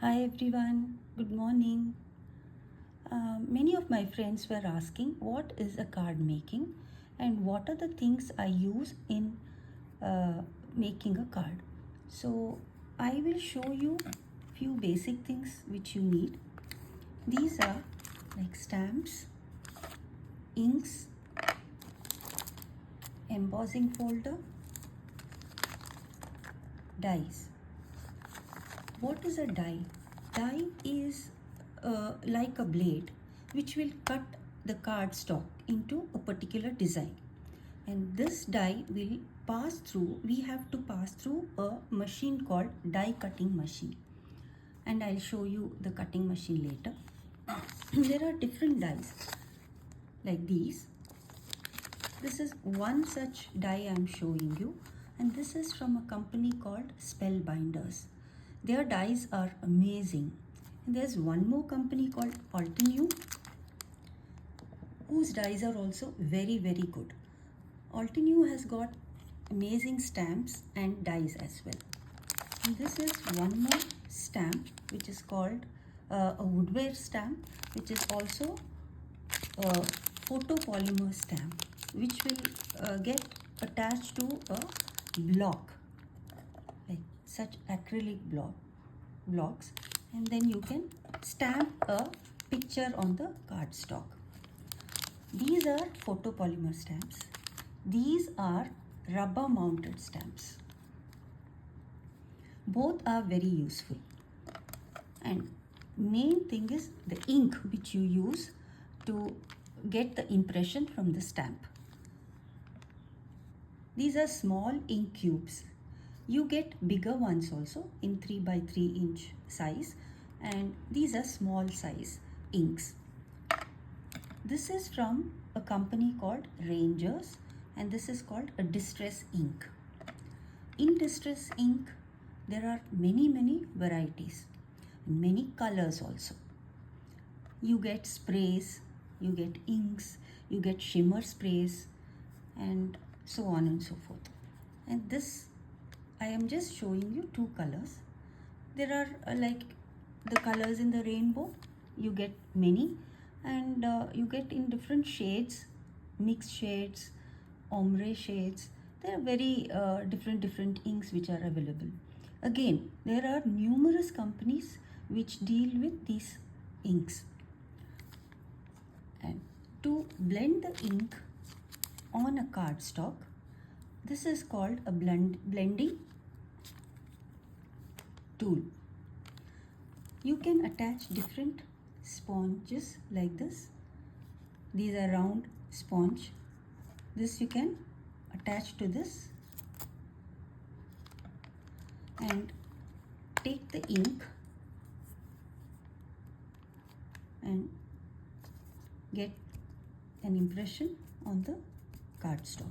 Hi everyone, good morning. Many of my friends were asking what is a card making and what are the things I use in making a card. So I will show you few basic things which you need. These are like stamps, inks, embossing folder, dies. What is a die? Die is like a blade which will cut the cardstock into a particular design. And this die will pass through, we have to pass through a machine called die cutting machine. And I'll show you the cutting machine later. There are different dies like these. This is one such die I'm showing you, and this is from a company called Spellbinders. Their dies are amazing. And there's one more company called Altenew, whose dies are also very good. Altenew has got amazing stamps and dies as well. And this is one more stamp which is called a woodware stamp, which is also a photopolymer stamp, which will get attached to a block, like such acrylic blocks, and then you can stamp a picture on the cardstock. These are photopolymer stamps. These are rubber mounted stamps. Both are very useful. And main thing is the ink which you use to get the impression from the stamp. These are small ink cubes. You get bigger ones also in 3 by 3 inch size, and these are small size inks. This is from a company called Rangers, and this is called a distress ink. In distress ink, there are many varieties, many colors also. You get sprays, you get inks, you get shimmer sprays, and so on and so forth. And this, I am just showing you two colors. There are like the colors in the rainbow, you get many, and you get in different shades, mixed shades, ombre shades. There are very different inks which are available. Again, there are numerous companies which deal with these inks. And to blend the ink on a cardstock, this is called a blending tool. You can attach different sponges like this. These are round sponge. This you can attach to this and take the ink and get an impression on the cardstock.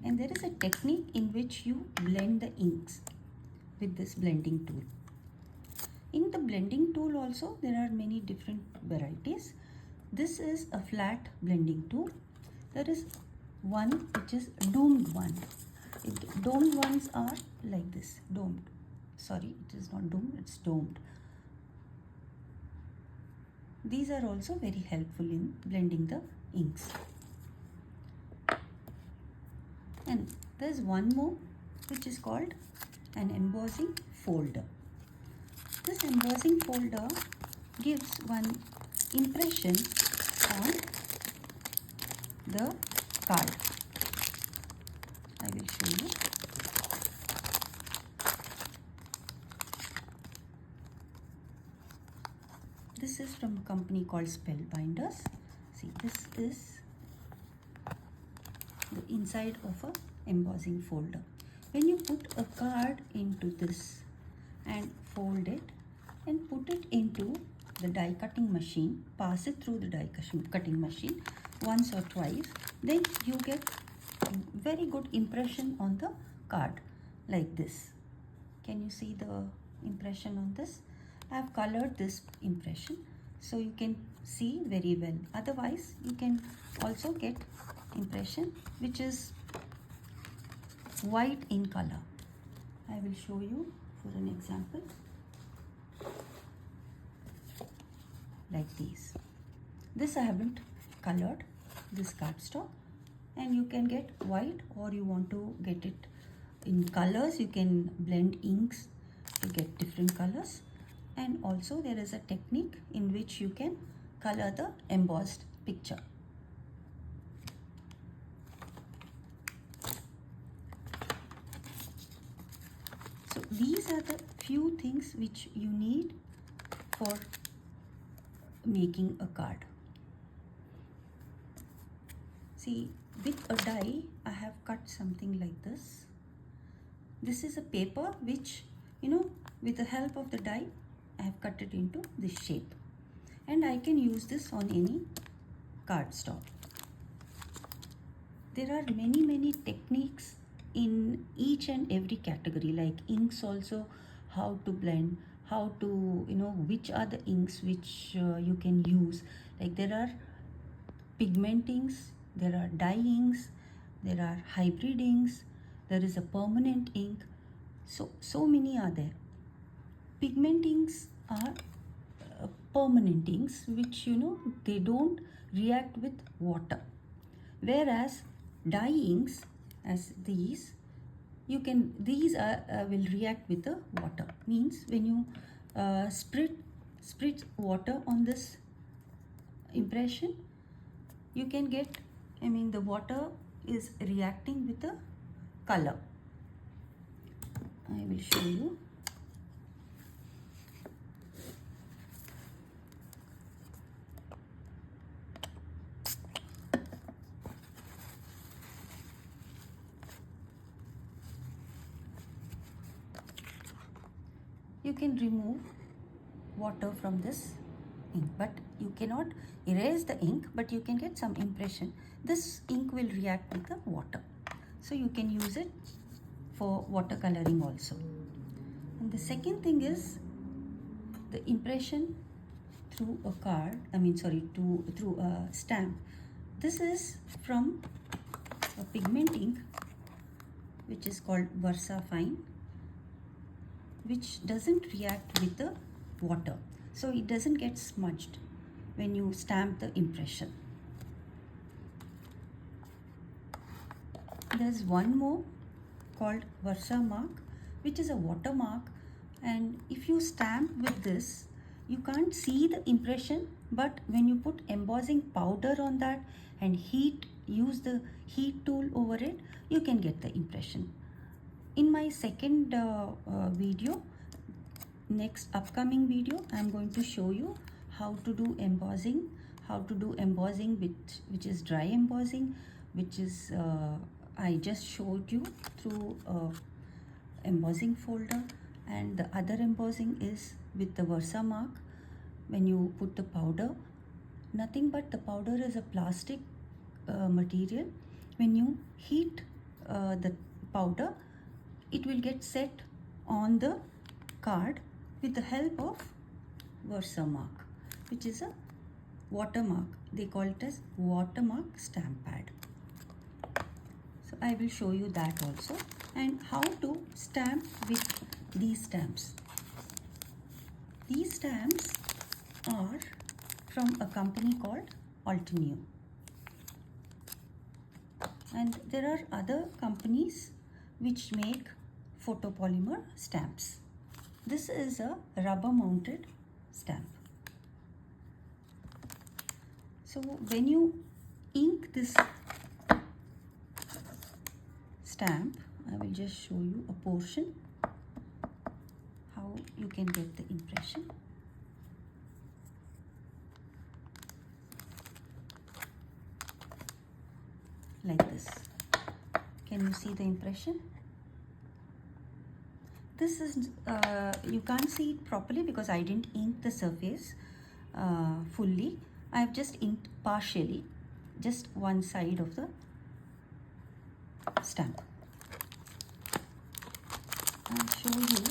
And there is a technique in which you blend the inks with this blending tool. In the blending tool also there are many different varieties. This is a flat blending tool. There is one which is domed one. Domed ones are like this, domed. Sorry, it is not domed, it's domed. These are also very helpful in blending the inks. And there's one more which is called an embossing folder. This embossing folder gives one impression on the card. I will show you. This is from a company called Spellbinders. See, this is the inside of a embossing folder. When you put a card into this and fold it and put it into the die cutting machine, pass it through the die cutting machine once or twice, then you get very good impression on the card like this. Can you see the impression on this? I have colored this impression so you can see very well. Otherwise, you can also get impression which is white in color. I will show you for an example. Like these. This I haven't colored, this cardstock, and you can get white, or you want to get it in colors, you can blend inks to get different colors. And also there is a technique in which you can color the embossed picture. So these are the few things which you need for making a card. See, with a die I have cut something like this. This is a paper which, with the help of the die I have cut it into this shape, and I can use this on any cardstock. There are many techniques in each and every category, like inks also, how to blend, how to, which are the inks which you can use. Like there are pigment inks, there are dye inks, there are hybrid inks, there is a permanent ink. So many are there. Pigment inks are permanent inks which, they don't react with water. Whereas dye inks, as these will react with the water. Means when you spritz water on this impression, you can get, the water is reacting with the color. I will show you. You can remove water from this ink, but you cannot erase the ink, but you can get some impression. This ink will react with the water, so you can use it for watercoloring also. And the second thing is the impression through a card, through a stamp. This is from a pigment ink which is called Versa Fine, which doesn't react with the water, so it doesn't get smudged when you stamp the impression. There's one more called Versa Mark, which is a watermark, and if you stamp with this, you can't see the impression, but when you put embossing powder on that and use the heat tool over it, you can get the impression. In my second video, next upcoming video, I am going to show you how to do embossing, which is dry embossing, which is I just showed you through embossing folder, and the other embossing is with the Versa Mark. When you put the powder, nothing but the powder is a plastic material. When you heat the powder, it will get set on the card with the help of Versa Mark, which is a watermark. They call it as watermark stamp pad. So I will show you that also, and how to stamp with these stamps. These stamps are from a company called Alteneu, and there are other companies which make photopolymer stamps. This is a rubber mounted stamp. So when you ink this stamp, I will just show you a portion how you can get the impression. Like this. Can you see the impression? This is, you can't see it properly because I didn't ink the surface fully. I have just inked partially, just one side of the stamp. I'll show you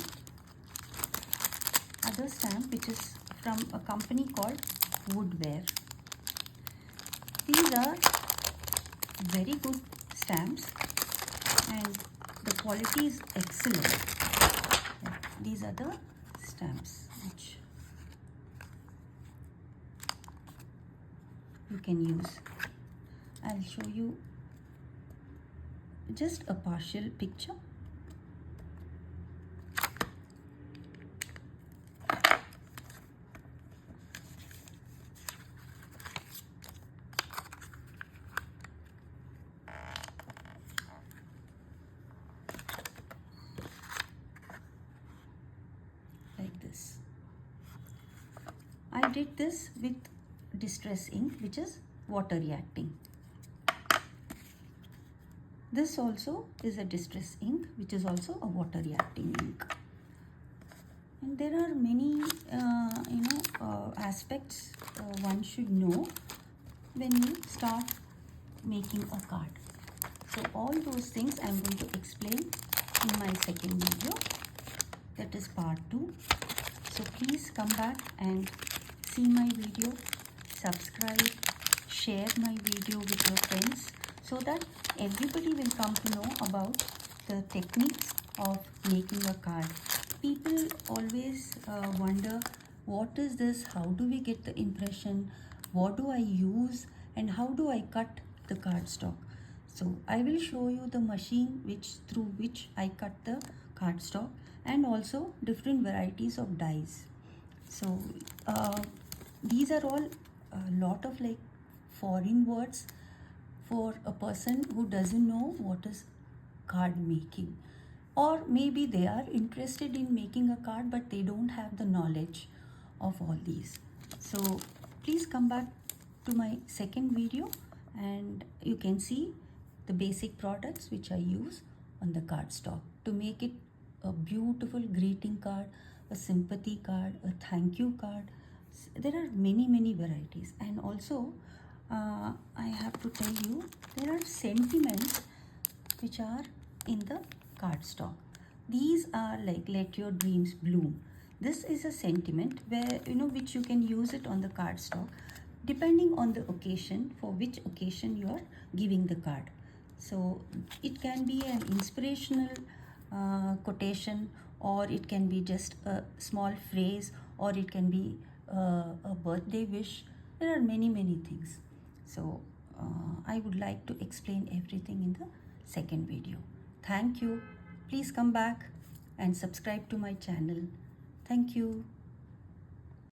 other stamp which is from a company called Woodware. These are very good stamps, and the quality is excellent. These are the stamps which you can use. I'll show you just a partial picture. Like this. I did this with distress ink, which is water reacting. This also is a distress ink, which is also a water reacting ink. And there are many aspects one should know when you start making a card. So all those things I'm going to explain in my second video, that is part 2. So please come back and see my video, subscribe, share my video with your friends, so that everybody will come to know about the techniques of making a card. People always wonder, what is this, how do we get the impression, what do I use, and how do I cut the cardstock. So I will show you the machine through which I cut the cardstock, and also different varieties of dies. So these are all a lot of like foreign words for a person who doesn't know what is card making, or maybe they are interested in making a card but they don't have the knowledge of all these. So please come back to my second video and you can see the basic products which I use on the cardstock to make it a beautiful greeting card, a sympathy card, a thank you card. There are many varieties. And also I have to tell you, there are sentiments which are in the cardstock. These are like let your dreams bloom. This is a sentiment where which you can use it on the cardstock depending on the occasion, for which occasion you are giving the card. So it can be an inspirational quotation, or it can be just a small phrase, or it can be a birthday wish. There are many things. So I would like to explain everything in the second video. Thank you. Please come back and subscribe to my channel. Thank you.